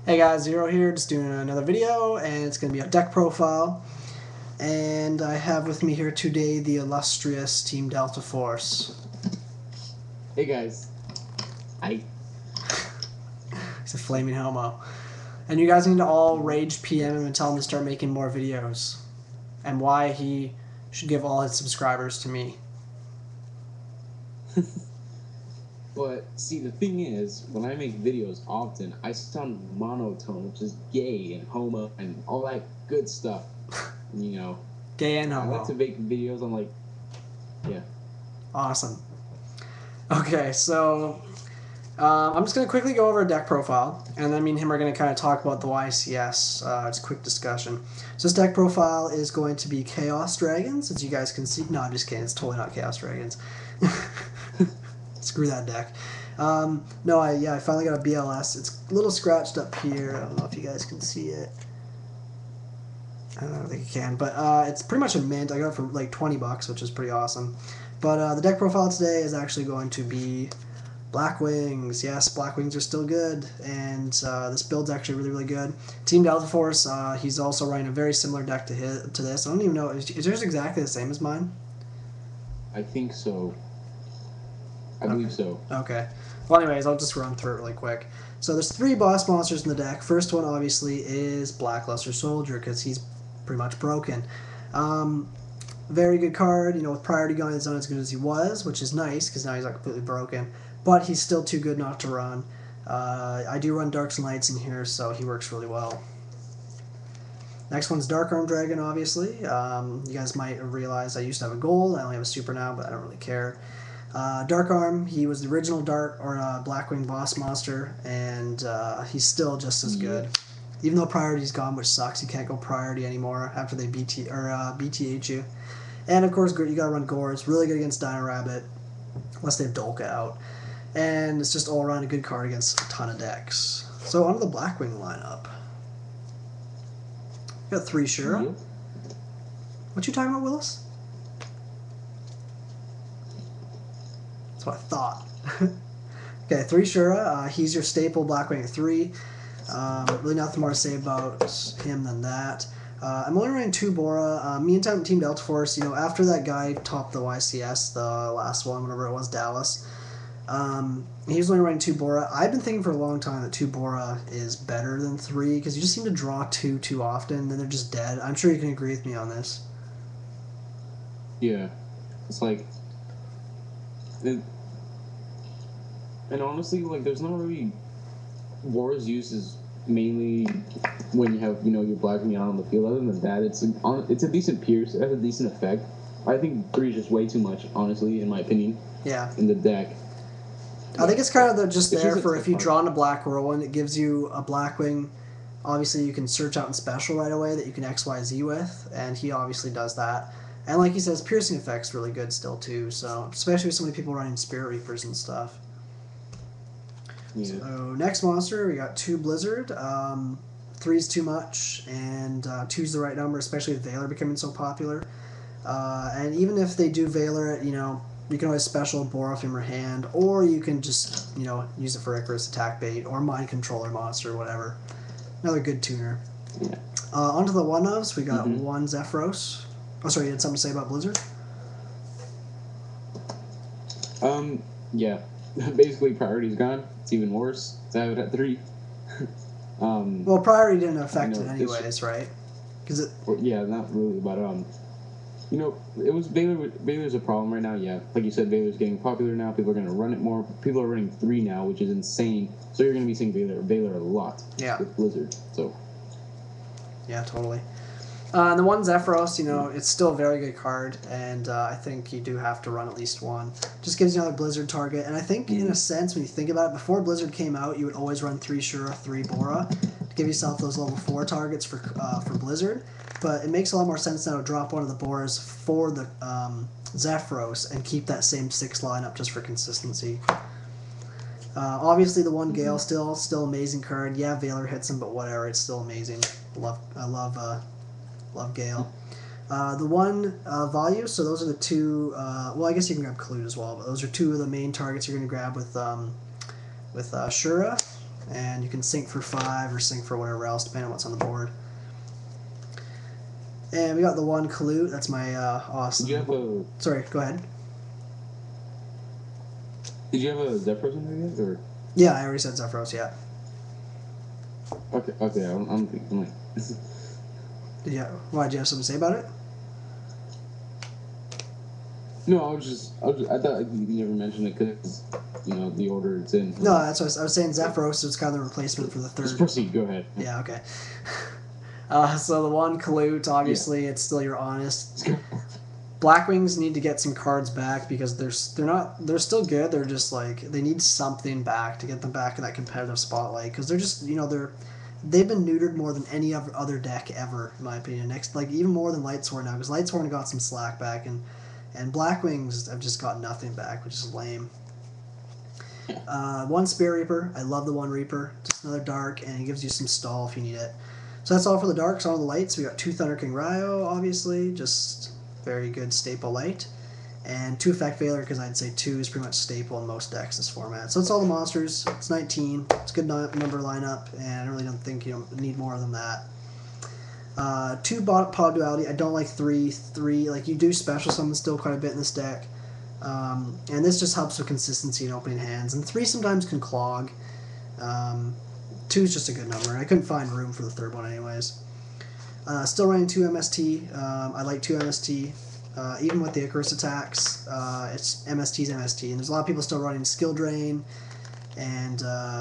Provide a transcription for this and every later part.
Hey guys, Zero here, just doing another video, and it's going to be a deck profile. And I have with me here today the illustrious Team Delta Force. Hey guys. Hi. He's a flaming homo. And you guys need to all rage PM him and tell him to start making more videos. And why he should give all his subscribers to me. But see, the thing is, when I make videos often, I sound monotone, which is gay and homo and all that good stuff. You know. Gay and homo. I like to make videos on yeah. Awesome. Okay, so I'm just going to quickly go over a deck profile, and then me and him are going to kind of talk about the YCS. It's a quick discussion. So this deck profile is going to be Chaos Dragons, as you guys can see. No, I'm just kidding. It's totally not Chaos Dragons. Screw that deck. I finally got a BLS. It's a little scratched up here. I don't know if you guys can see it. I don't think you can, but it's pretty much a mint. I got it for like 20 bucks, which is pretty awesome. But the deck profile today is actually going to be Blackwings. Yes, Blackwings are still good, and this build's actually really, really good. Team Delta Force, he's also running a very similar deck to this. I don't even know, is yours exactly the same as mine? I think so. I believe so. Okay. Well, anyways, I'll just run through it really quick. So there's 3 boss monsters in the deck. First one, obviously, is Blackluster Soldier, because he's pretty much broken. Very good card. You know, with priority gun, it's not as good as he was, which is nice, because now he's not completely broken. But he's still too good not to run. I do run Darks and Lights in here, so he works really well. Next one's Dark Arm Dragon, obviously. You guys might realize I used to have a gold. I only have a super now, but I don't really care. Dark Arm, he was the original Blackwing boss monster, and he's still just as good. Even though priority's gone, which sucks, you can't go priority anymore after they BTH you. And of course, you gotta run Gorz, really good against Dino Rabbit, unless they have Dolka out. And it's just all around a good card against a ton of decks. So onto the Blackwing lineup. Got 3 Shura. What you talking about, Willis? That's what I thought. Okay, 3 Shura. He's your staple Blackwing at 3. Really nothing more to say about him than that. I'm only running 2 Bora. Me and Team Delta Force, you know, after that guy topped the YCS, the last one, whatever it was, Dallas, he was only running 2 Bora. I've been thinking for a long time that 2 Bora is better than 3, because you just seem to draw 2 too often, and then they're just dead. I'm sure you can agree with me on this. Yeah. It's like... and honestly, like, there's not really... Bora's use is mainly when you have, you know, your Blackwing out on the field. Other than that, it's a decent pierce. It has a decent effect. I think 3 is just way too much, honestly, in my opinion. Yeah. In the deck. I think it's kind of just there for if you draw in a Black Whirlwind, it gives you a Blackwing. Obviously, you can search out in Special right away that you can XYZ with, and he obviously does that. And like he says, piercing effect's really good still, too, so especially with so many people running Spirit Reapers and stuff. Yeah. So next monster, we got 2 Blizzard. 3's too much, and 2's the right number, especially with Valor becoming so popular. And even if they do Valor it, you know, you can always special Bora from your hand, or you can just, you know, use it for Icarus Attack bait, or Mind Controller monster, whatever. Another good tuner. Yeah. Onto the 1-ofs, we got 1 Zephyros. Oh, sorry, you had something to say about Blizzard? Yeah. Basically, priority's gone. It's even worse. So I have it at 3. Well, priority didn't affect it anyways, right? Yeah, not really, but you know, it was Valor's a problem right now. Yeah, like you said, Valor's getting popular now. People are gonna run it more. People are running 3 now, which is insane. So you're gonna be seeing Valor a lot. Yeah. With Blizzard. So. Yeah, totally. And the 1 Zephyros, you know, it's still a very good card, and I think you do have to run at least 1. Just gives you another Blizzard target, and I think, in a sense, when you think about it, before Blizzard came out, you would always run 3 Shura, 3 Bora, to give yourself those level 4 targets for Blizzard, but it makes a lot more sense now to drop one of the Boras for the Zephyros and keep that same 6 lineup just for consistency. Obviously, the 1 Gale still amazing card. Yeah, Valor hits him, but whatever, it's still amazing. I love Gale. The 1 Vayu, so those are the 2, well, I guess you can grab Kalut as well, but those are 2 of the main targets you're going to grab with Shura. and you can sink for 5 or sink for whatever else, depending on what's on the board. And we got the one Kalut. That's my awesome. Did you have a? Sorry, go ahead. Did you have a Zephyros in there yet, or? Yeah, I already said Zephyros. Yeah. Okay. I'm thinking like. Why, did you have something to say about it? No, I thought you never mentioned it because, the order it's in. No, that's what I was saying. Zephyros is kind of the replacement for the third. Just proceed. Go ahead. Yeah. Okay. So the one Kalut, obviously, it's still your honest. Blackwings need to get some cards back because they're still good. They're just like they need something back to get them back in that competitive spotlight because they're just they've been neutered more than any other deck ever, in my opinion. Even more than Lightsworn now, because Lightsworn got some slack back, and Blackwings have just got nothing back, which is lame. One Spear Reaper. I love the one Reaper. Just another dark, and it gives you some stall if you need it. So that's all for the darks. On the lights, we got 2 Thunder King Rai-Oh, obviously, just very good staple light. And 2 Effect Veiler, because I'd say 2 is pretty much staple in most decks this format. So that's all the monsters. It's 19. It's a good number lineup, and I really don't think you need more than that. 2 Pot of Duality. I don't like 3. 3, like, you do special summon still quite a bit in this deck. And this just helps with consistency in opening hands. And 3 sometimes can clog. 2 is just a good number. I couldn't find room for the third one anyways. Still running 2 MST. I like 2 MST. Even with the Icarus attacks, it's MST's MST. And there's a lot of people still running Skill Drain and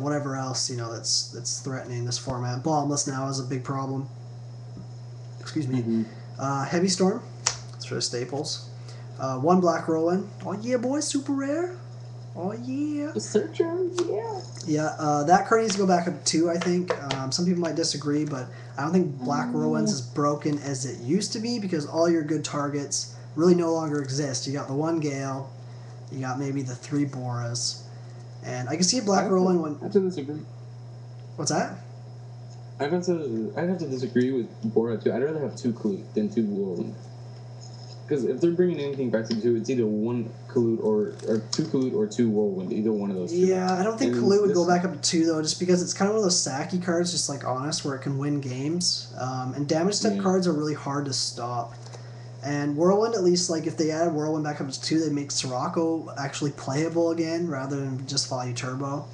whatever else that's threatening this format. Bottomless now is a big problem. Excuse me. Mm-hmm. Heavy Storm. That's for the staples. 1 Black Whirlwind. Oh yeah, boy, super rare. Oh yeah. The Searcher, yeah. Yeah, that card needs to go back up to 2, I think. Some people might disagree, but I don't think Black Whirlwind's as broken as it used to be because all your good targets really no longer exist. You got the 1 Gale, you got maybe the 3 Boras, and I can see a Black Whirlwind one. I have to disagree. What's that? I'd have to disagree with Bora too. I'd rather have 2 Kalut than 2 Whirlwind. Because if they're bringing anything back to 2, it's either 1 Kalut or 2 Kalut or 2 Whirlwind. Either one of those 2. Yeah, I don't think Kalut would go back up to 2 though, just because it's kind of one of those sacky cards, just like Honest, where it can win games. And damage step cards are really hard to stop. And Whirlwind, at least, like if they added Whirlwind back up to 2, they make Sirocco actually playable again rather than just Vayu Turbo.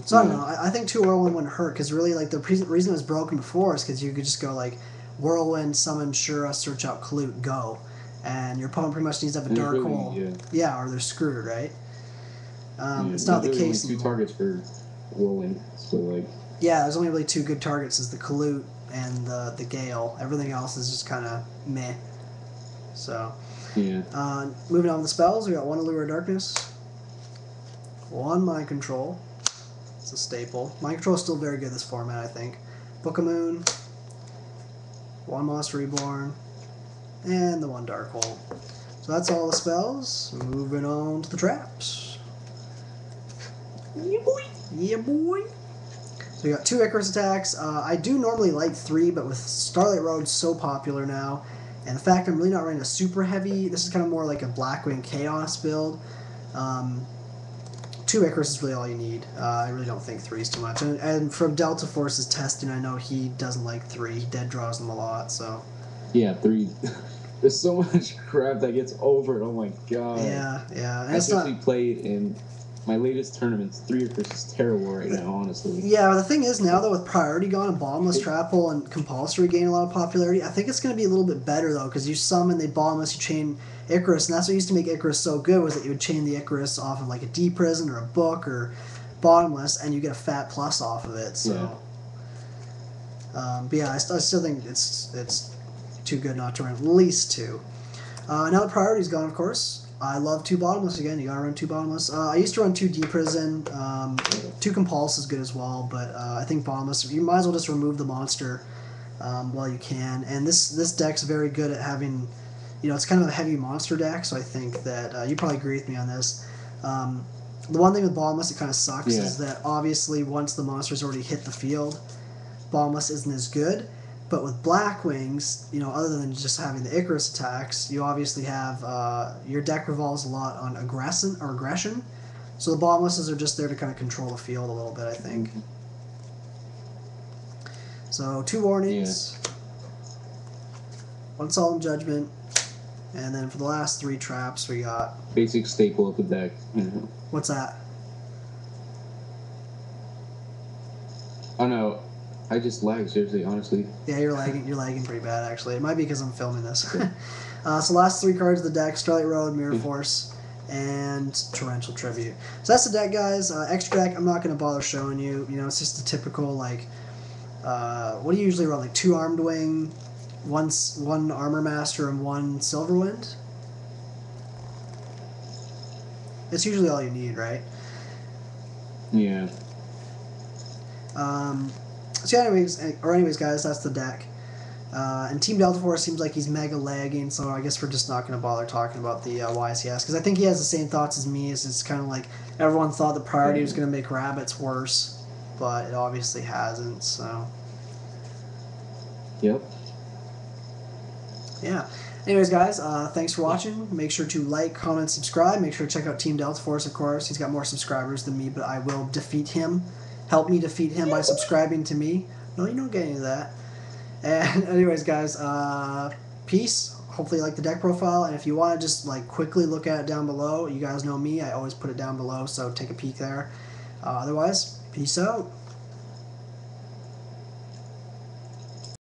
So I don't know. I think 2 Whirlwind wouldn't hurt because really, like the reason it was broken before is because you could just go like Whirlwind, summon Shura, search out Kalut, go, and your opponent pretty much needs to have a dark hole. Yeah, or they're screwed, right? It's not the case. Only 2 targets for Whirlwind, so like. Yeah, there's only really 2 good targets: is the Kalut and the Gale. Everything else is just kind of meh. So. Yeah. Moving on to the spells, we got 1 Allure of Darkness, 1 Mind Control. It's a staple. Mind Control is still very good in this format, I think. Book of Moon, 1 Monster Reborn, and the 1 Dark Hole. So that's all the spells. Moving on to the traps. Yeah, boy. Yeah, boy. So we got 2 Icarus attacks. I do normally like 3, but with Starlight Road so popular now, and the fact I'm really not running a super heavy, this is kind of more like a Blackwing Chaos build. 2 Icarus is really all you need. I really don't think 3 is too much. And from Delta Force's testing, I know he doesn't like 3. He dead draws them a lot, so. Yeah, 3. There's so much crap that gets over. Oh my god. Yeah. And I actually played in my latest tournaments. 3 Icarus is terrible right now, honestly. Yeah, but the thing is now, though, with Priority gone and Bottomless, Trap Hole, and Compulsory gain a lot of popularity, I think it's going to be a little bit better, though, because you summon the Bottomless, you chain Icarus, and that's what used to make Icarus so good, was that you would chain the Icarus off of like a D Prison or a book or Bottomless, and you get a fat plus off of it. So, but yeah, I still think it's too good not to run at least 2. Now the Priority's gone, of course. I love 2 Bottomless again. You gotta run 2 Bottomless. I used to run 2 D Prison. 2 Compulse is good as well, but I think Bottomless, you might as well just remove the monster while you can. And this deck's very good at having. It's kind of a heavy monster deck, so I think that you probably agree with me on this. The one thing with Bottomless that kind of sucks is that obviously once the monster's already hit the field, Bottomless isn't as good. But with Blackwings, other than just having the Icarus attacks, you obviously have your deck revolves a lot on aggression. So the Bottomlesses are just there to kind of control the field a little bit, I think. So 2 warnings, 1 Solemn Judgment, and then for the last 3 traps we got... Basic staple of the deck. What's that? Oh no, I just lagged, seriously, honestly. Yeah, you're lagging pretty bad, actually. It might be because I'm filming this. So last 3 cards of the deck, Starlight Road, Mirror Force, and Torrential Tribute. So that's the deck, guys. Extra deck, I'm not going to bother showing you. You know, it's just the typical, like, what do you usually run? Like 2 Armed Wing, 1 Armor Master, and 1 Silverwind? It's usually all you need, right? Yeah. So anyways, guys, that's the deck. And Team Delta Force seems like he's mega lagging, so I guess we're just not going to bother talking about the YCS, because I think he has the same thoughts as me. It's kind of like everyone thought the priority was going to make rabbits worse, but it obviously hasn't, so... Yep. Yeah. Anyways, guys, thanks for watching. Make sure to like, comment, subscribe. Make sure to check out Team Delta Force, of course. He's got more subscribers than me, but I will defeat him. Help me defeat him by subscribing to me. No, you don't get any of that. And anyways, guys, peace. Hopefully you like the deck profile. And if you want to just like quickly look at it down below, you guys know me. I always put it down below, so take a peek there. Otherwise, peace out.